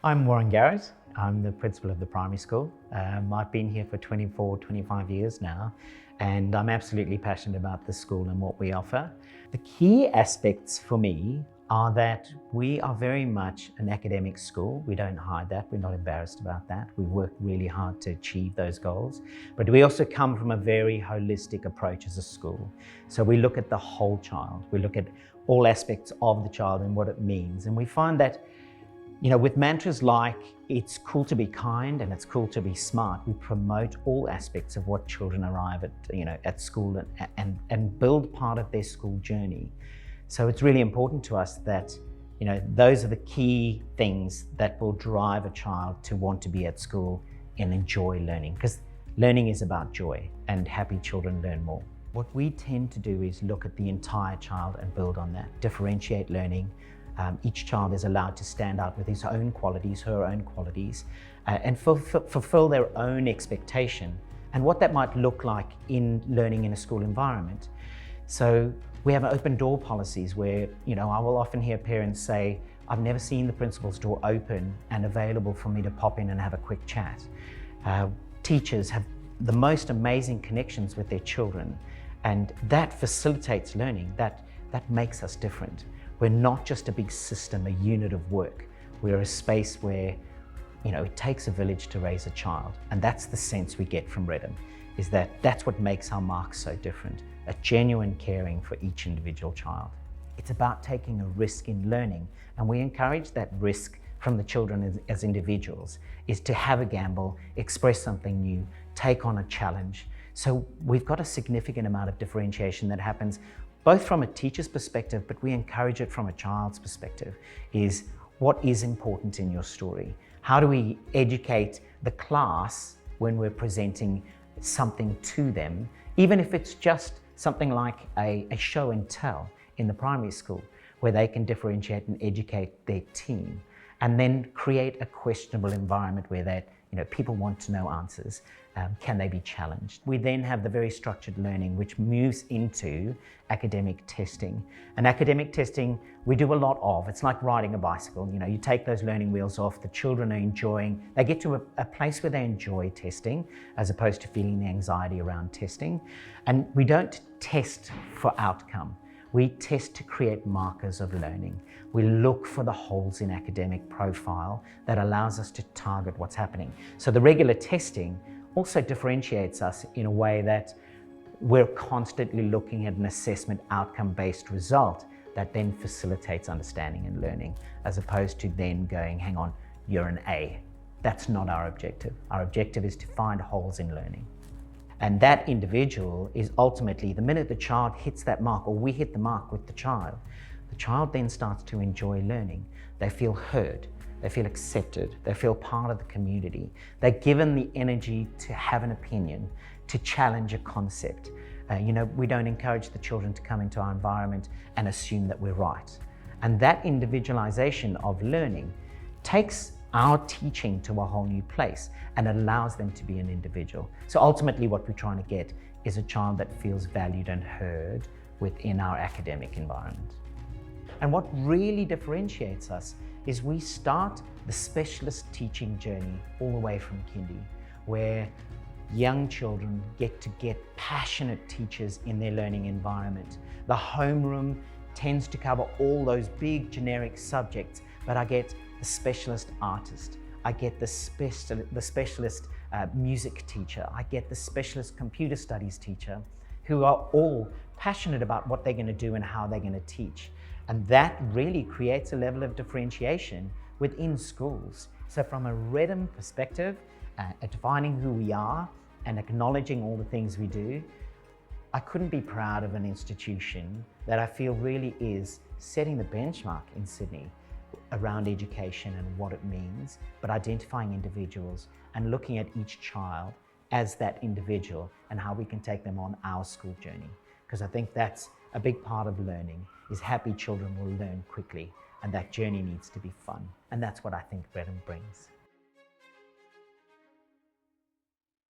I'm Warren Garratt. I'm the principal of the primary school. I've been here for 25 years now, and I'm absolutely passionate about the school and what we offer. The key aspects for me are that we are very much an academic school. We don't hide that. We're not embarrassed about that. We work really hard to achieve those goals. But we also come from a very holistic approach as a school. So we look at the whole child. We look at all aspects of the child and what it means. And we find that with mantras like, it's cool to be kind and it's cool to be smart, we promote all aspects of what children arrive at school and build part of their school journey. So it's really important to us that, those are the key things that will drive a child to want to be at school and enjoy learning, because learning is about joy and happy children learn more. What we tend to do is look at the entire child and build on that, differentiate learning. Each child is allowed to stand out with his own qualities, her own qualities, and fulfill their own expectation and what that might look like in learning in a school environment. So we have open door policies where, I will often hear parents say, I've never seen the principal's door open and available for me to pop in and have a quick chat. Teachers have the most amazing connections with their children, and that facilitates learning. That makes us different. We're not just a big system, a unit of work. We're a space where, it takes a village to raise a child. And that's the sense we get from Reddam, is that's what makes our marks so different, a genuine caring for each individual child. It's about taking a risk in learning, and we encourage that risk from the children as individuals, is to have a gamble, express something new, take on a challenge. So we've got a significant amount of differentiation that happens both from a teacher's perspective, but we encourage it from a child's perspective, is what is important in your story? How do we educate the class when we're presenting something to them, even if it's just something like a show and tell in the primary school, where they can differentiate and educate their team, and then create a questionable environment where people want to know answers. Can they be challenged? We then have the very structured learning, which moves into academic testing. And academic testing, we do a lot of. It's like riding a bicycle. You take those learning wheels off, the children are enjoying, they get to a place where they enjoy testing, as opposed to feeling the anxiety around testing. And we don't test for outcome. We test to create markers of learning. We look for the holes in academic profile that allows us to target what's happening. So the regular testing also differentiates us in a way that we're constantly looking at an assessment outcome-based result that then facilitates understanding and learning, as opposed to then going, hang on, you're an A. That's not our objective. Our objective is to find holes in learning. And that individual is ultimately, the minute the child hits that mark, or we hit the mark with the child then starts to enjoy learning. They feel heard, they feel accepted, they feel part of the community. They're given the energy to have an opinion, to challenge a concept. We don't encourage the children to come into our environment and assume that we're right. And that individualization of learning takes our teaching to a whole new place and allows them to be an individual. So ultimately what we're trying to get is a child that feels valued and heard within our academic environment. And what really differentiates us is we start the specialist teaching journey all the way from kindy, where young children get to get passionate teachers in their learning environment. The homeroom tends to cover all those big generic subjects, but I get the specialist artist, I get the specialist music teacher, I get the specialist computer studies teacher, who are all passionate about what they're going to do and how they're going to teach. And that really creates a level of differentiation within schools. So from a Reddam perspective, defining who we are and acknowledging all the things we do, I couldn't be proud of an institution that I feel really is setting the benchmark in Sydney around education and what it means, but identifying individuals and looking at each child as that individual and how we can take them on our school journey. Because I think that's a big part of learning, is happy children will learn quickly, and that journey needs to be fun. And that's what I think Reddam brings.